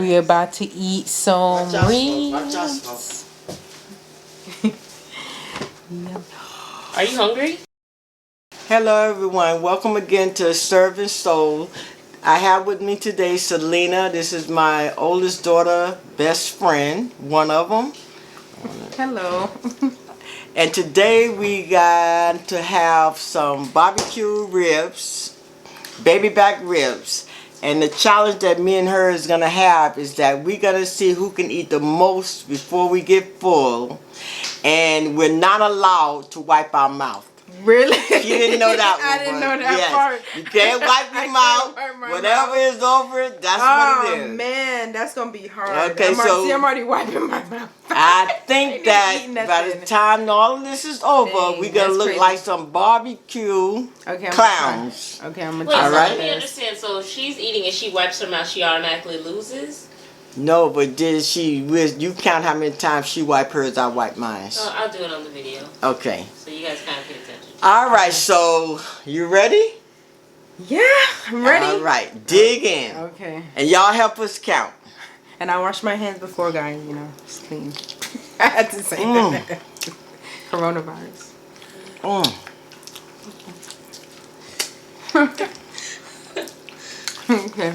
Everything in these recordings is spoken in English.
We about to eat some ribs. Are you hungry? Hello everyone, welcome again to Serving Soul. I have with me today Selena. This is my oldest daughter, best friend, one of them. Hello. And today we got to have some barbecue ribs, baby back ribs. And the challenge that me and her is going to have is that we're going to see who can eat the most before we get full. And we're not allowed to wipe our mouth. Really? You didn't know that one. I didn't know that part. You can't wipe your mouth. Whatever is over it, that's what it is. Oh man, that's gonna be hard. Okay, I'm already wiping my mouth. I think that by the time all of this is over, we're gonna look like some barbecue clowns. Okay, I'm gonna try. try. Wait, so let me understand. So if she's eating and she wipes her mouth, she automatically loses? No, but did she? You count how many times she wiped hers, I wipe mine. Oh, I'll do it on the video. Okay. So you guys kind of pay attention. All right, so you ready? Yeah, I'm ready. All right, dig in. Okay. And y'all help us count. And I washed my hands before, guys. You know, it's clean. I had to say that. Coronavirus. Okay.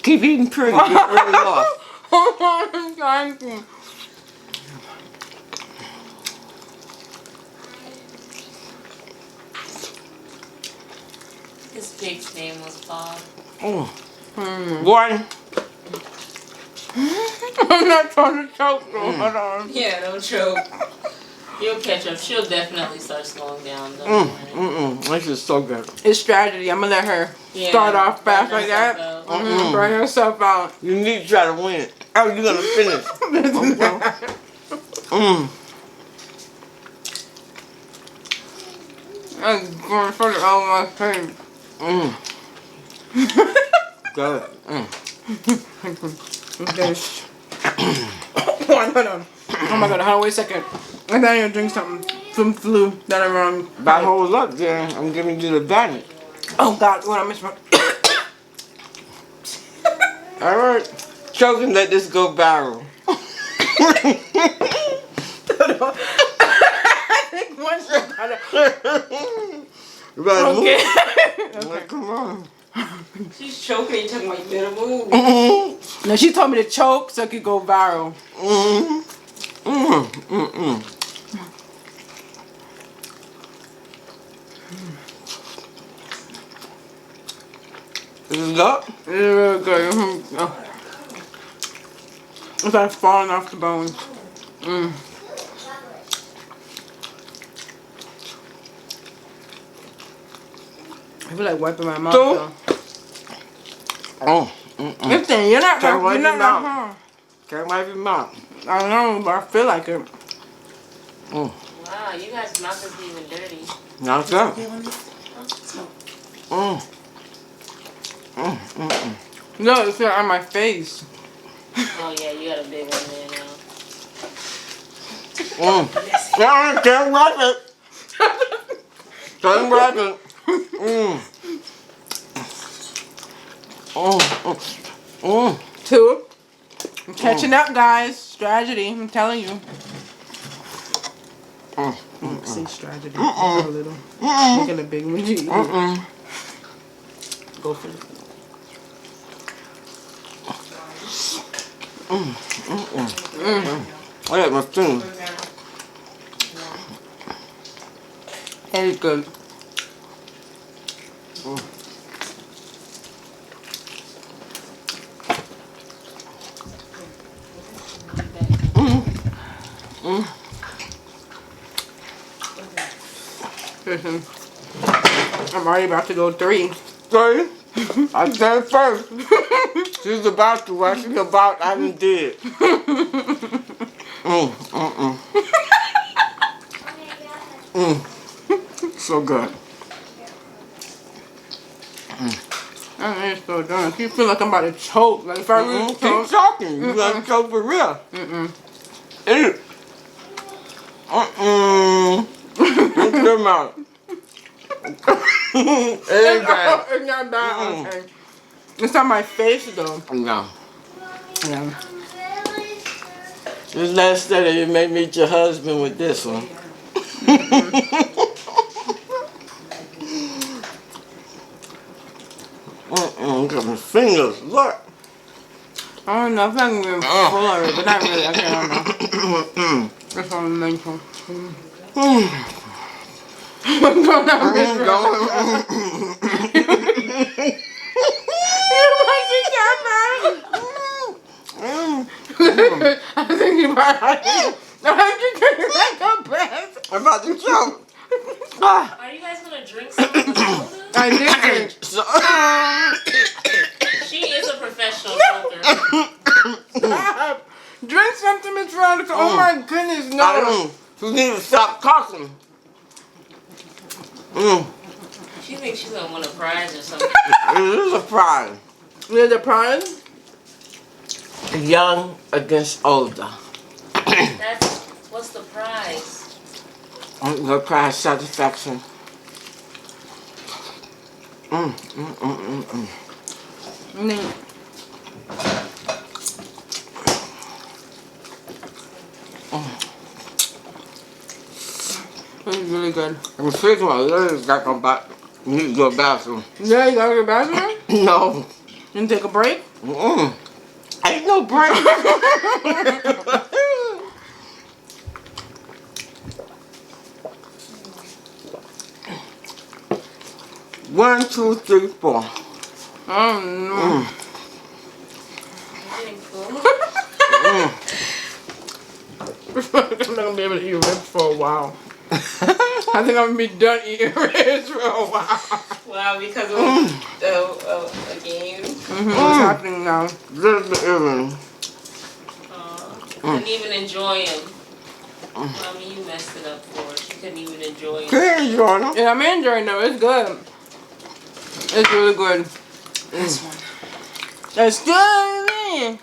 Keep eating pretty. Get really off. Thank you. This pig's name was Bob. Gordon. I'm not trying to choke. Hold on. Yeah, don't choke. You'll catch up. She'll definitely start slowing down. Don't worry. This is so good. It's strategy. I'm gonna let her start off fast like that. Bring herself out. You need to try to win. Oh, you're gonna finish. I'm going to put it on my face. Good. Okay. Hold on. Oh my god, hold on, wait a second. I thought I need to drink something. Some flu that I'm wrong. That holds up there. I'm giving you the advantage. Oh god, what I missed my. Alright. Choke and let this go viral. I think one shot. Okay. Come on. She's choking. Talking about you better move. No, she told me to choke so it could go viral. Is it up? It's really good. It's like falling off the bones. I feel like wiping my mouth though. Listen, you're not Can't wipe your mouth. home. Can't wipe your mouth. I know, but I feel like it. Wow, you guys' mouth isn't even dirty. Not that. No, it's not on my face. Oh yeah, you got a big one there now. Can't wipe it. Can't wipe it. Two. I'm catching up, guys. Strategy. I'm telling you. Say strategy. A little. Making a big one. Go for it. I like my spoon. That is good. Listen, I'm already about to go 3. 3? I said first. She's about to. What she's about, I done did. So good. I ain't so done. I feel like I'm about to choke. Like if I really choke. Keep talking. You gotta choke for real. Eat it. Come out. It ain't bad. It's not bad. Okay. It's on my face though. No. Yeah. This last study, you made me eat your husband with this one. Look at my fingers. Look. I don't know if I can be full of it, but not really. Okay, I don't know. That's what I'm mental. I'm going down this road. You might be that bad. I think you might. I think you're like a best. I'm about to choke. Are you guys gonna drink some of the soda? I did drink. She is a professional choker. Stop. Drink something, Miss Veronica. Oh my goodness, no. You need to stop talking. She thinks she's gonna win a prize or something. It is a prize. There's a prize? Young against older. What's the prize? The prize satisfaction. It's really good. I'm freaking my legs like I'm about to need to go to the bathroom. Yeah, you gotta go to the bathroom? No. You take a break? Ain't no break. 1, 2, 3, 4. Oh no. You getting full? I'm not gonna be able to eat ribs for a while. I think I'm gonna be done eating ribs for a while. Wow, because of a game. What's happening now? Little bit even. Couldn't even enjoy him. Mommy, you messed it up for her. She couldn't even enjoy him. Can you enjoy them? Yeah, I'm enjoying them. It's good. It's really good. This one. That's good, man.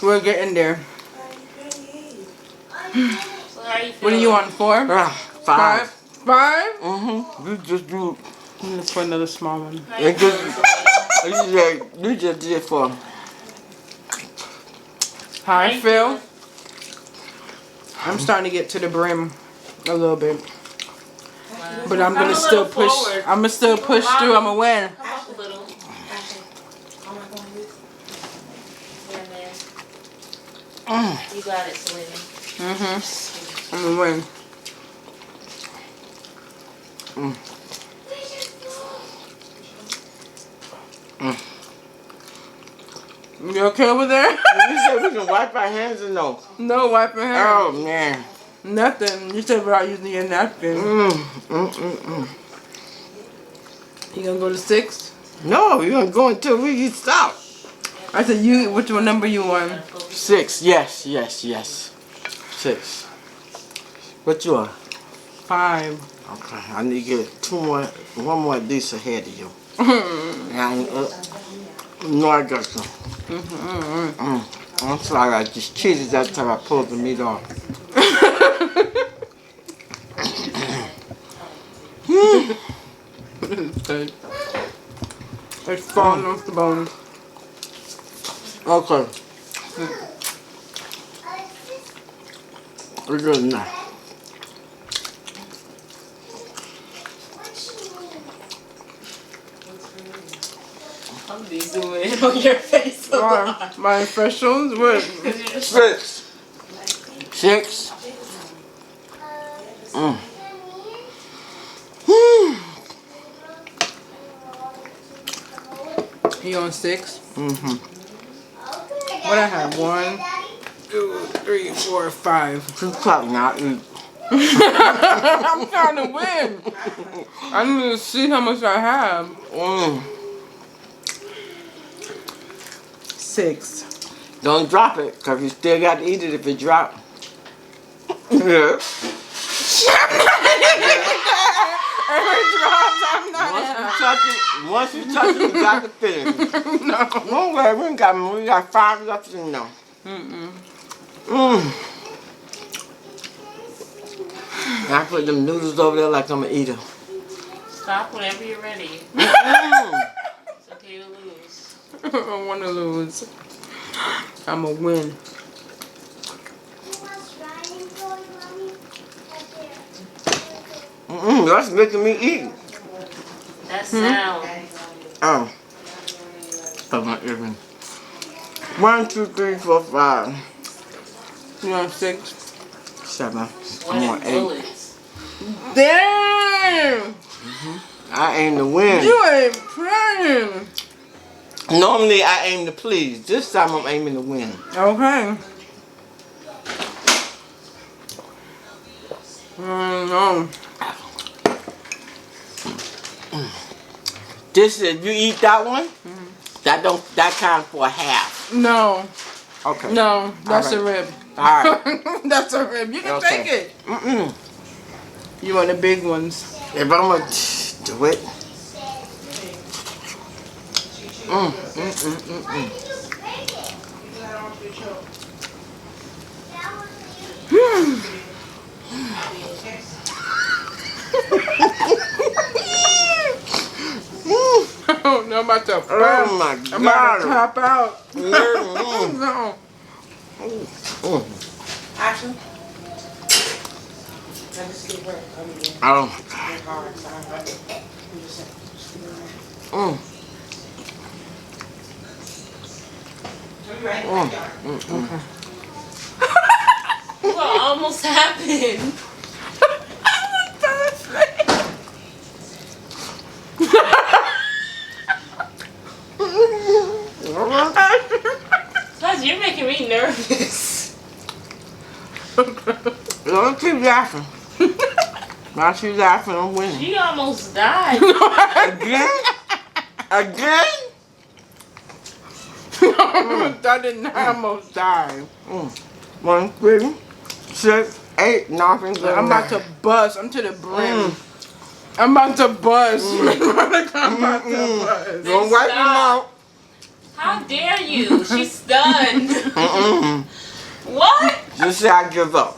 We're getting there. So how you feeling? What are you on, 4? 5. 5? You just do. Let's put another small one. How you feeling? You just did 4. How I feel? I'm starting to get to the brim a little bit. But I'm gonna still push. I'm gonna still push through. I'm gonna win. Come up a little. Yeah, man. You got it, sweetie. I'm gonna win. You okay over there? You said we can wipe our hands or no? No wiping hands. Oh man. Nothing. You said without using your napkin. You gonna go to 6? No, you're gonna go until we stop. I said you. Which one number you on? 6. Yes. 6. What you on? 5. Okay, I need to get 1 more of these ahead of you. No, I got some. I'm sorry, I just cheated that time I pulled the meat off. It's falling off the bone. Okay. We're good now. I'm gonna be zooming in on your face a lot. My specials? What? 6. 6. You on 6? What I have? 1, 2, 3, 4, 5. 2 o'clock now. I'm trying to win. I need to see how much I have. 6. Don't drop it, because you still got to eat it if it drop. Yeah. I'm not. Once you touch it, you got to finish. No. Don't worry, we got 5 left in there. I put them noodles over there like I'm gonna eat them. Stop whenever you're ready. It's okay to lose. I don't want to lose. I'm going to win. That's making me eat. That sound. Oh. Oh my goodness. 1, 2, 3, 4, 5. You want 6? 7. I'm Sweating on 8. bullets. Damn! I aim to win. You ain't playing. Normally I aim to please. This time I'm aiming to win. Okay. No. This is, you eat that one? That counts for a half. No. Okay. No. That's All a right. rib. Alright. That's a rib. You can Okay. take it. You want the big ones. If I'm gonna do it. Oh, no, I'm about to. Oh my I'm about to God. tap out. Mm. No. Action. Oh my God. What almost happened? Cause you're making me nervous. Don't keep laughing. Now she's laughing, I'm winning. She almost died. Again? Again? That did not almost die. 1, 3, 6, 8, nothing. I'm about to bust. I'm to the brim. I'm about to bust. I'm about to bust. Don't wipe your mouth. How dare you? She's stunned. What? Just say I give up.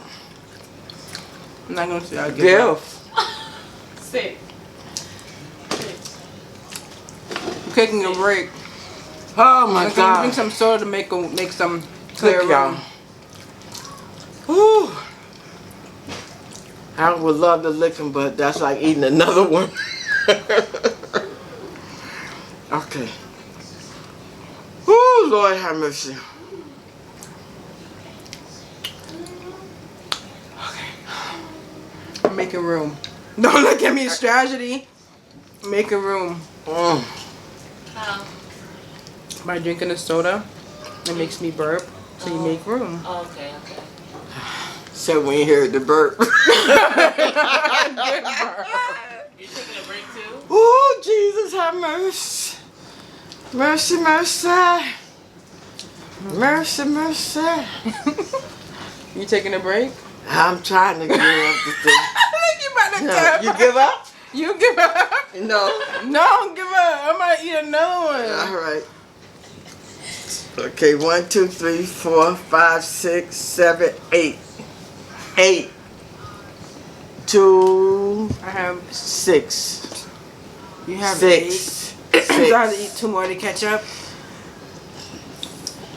I'm not gonna say I give up. Sick. I'm taking a break. Oh my I'm gonna God. drink some soda to make some clear Look, y'all. room. Whew. I would love to lick them, but that's like eating another one. Okay. Whoo, Lord have mercy. I'm making room. Don't look at me, strategy. Making room. How? By drinking a soda, it makes me burp, so you make room. Oh, okay. So when you hear the burp. You're taking a break too? Oh, Jesus have mercy. Mercy, mercy. Mercy, mercy. You taking a break? I'm trying to give up the thing. You about to No, tap. you give up? You give up? No. No, don't give up. I might eat another one. All right. Okay, 1, 2, 3, 4, 5, 6, 7, 8. 8. 2, I have. 6. You have 6. 8. So I have to eat 2 more to catch up.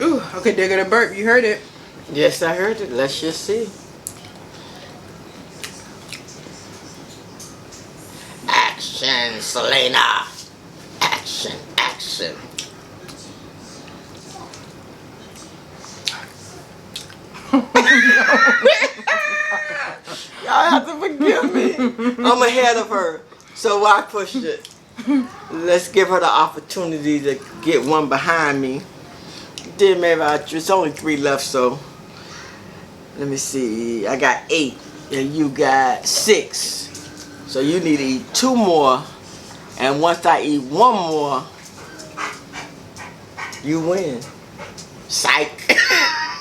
Ooh, okay, they're gonna burp. You heard it. Yes, I heard it. Let's just see. Action, Selena. Action, action. Y'all have to forgive me. I'm ahead of her, so I pushed it. Let's give her the opportunity to get one behind me. Then maybe it's only 3 left, so let me see. I got 8, and you got 6. So you need to eat 2 more, and once I eat 1 more, you win. Psych.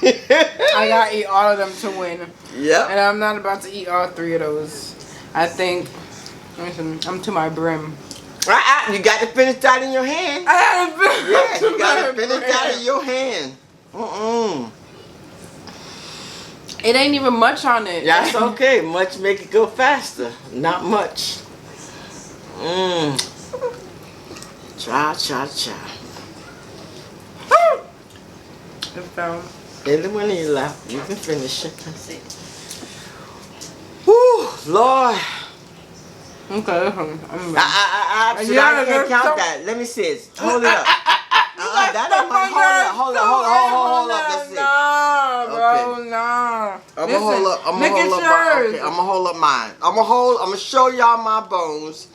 I gotta eat all of them to win. Yep. And I'm not about to eat all 3 of those. I think Listen, I'm to my brim. You got to finish that in your hand. I had a brim. Yeah, you got to finish that in your hand. It ain't even much on it. That's okay. Much make it go faster. Not much. Cha. It fell. And when you left, you can finish it. Whew, Lord. Okay, listen. I can't count that. Let me see it. Hold it up. That ain't my hold up. Let's see. Nah, bro, Okay. nah. I'm gonna hold up. I'm gonna hold up mine. I'm gonna show y'all my bones.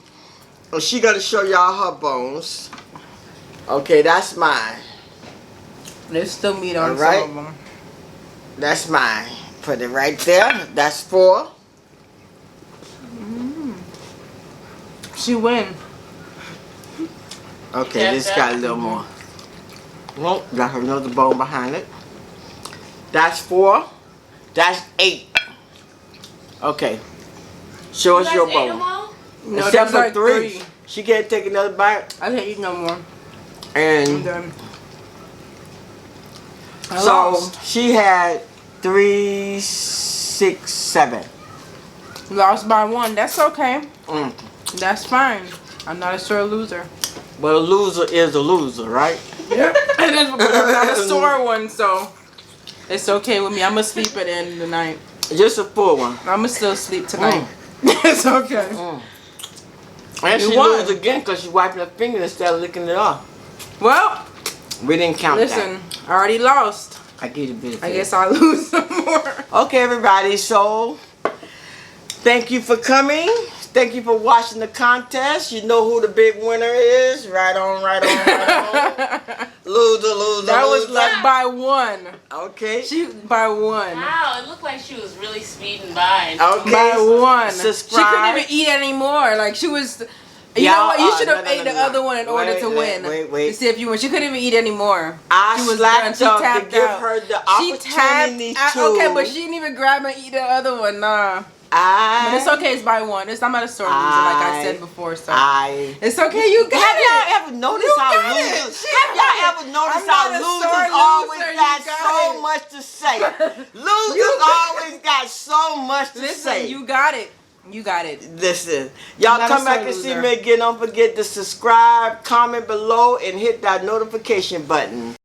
And she gonna show y'all her bones. Okay, that's mine. There's still meat on Alright. some of them. That's mine. Put it right there. That's 4. She win. Okay, Yeah, this got a little more. Well, got another bone behind it. That's 4. That's 8. Okay. Show us your bone. No, Except that's for like 3. She can't take another bite. I can't eat no more. I'm And done. I so lost. she had 3, 6, 7. Lost by 1. That's okay. Mm. That's fine. I'm not a sore loser. But a loser is a loser, right? Yep. And then, but I'm not a sore one, so it's okay with me. I'm gonna sleep at the end of the night. Just a full one. I'm gonna still sleep tonight. It's okay. And You she won. lose again because she wiping her finger instead of licking it off. Well, We didn't count listen, I already lost. that. I give you a bit of I guess I'll lose some more. Okay, everybody. So, thank you for coming. Thank you for watching the contest. You know who the big winner is. Right on. Loser. That was like by 1. Okay. She by 1. Wow, it looked like she was really speeding by. Okay. By 1. Subscribe. She couldn't even eat anymore. Like she was. You know what? You should have ate the other one in order to win. Wait. To see if you win. She couldn't even eat anymore. I She was slacked done. up She to tapped give out. her the She opportunity tapped to. out. Okay, but she didn't even grab and eat the other one. Nah. But it's okay. It's by 1. I'm not a sore loser, like I said before. So it's okay. You got Have it. y'all ever noticed You how got it. losers? She Have got y'all it. ever noticed I'm not how a losers sore always loser. You got got so it. much to say? Losers always got so much to Listen, say. you got it. You got it. Listen, y'all Not a come back sore and see loser. me again. Don't forget to subscribe, comment below, and hit that notification button.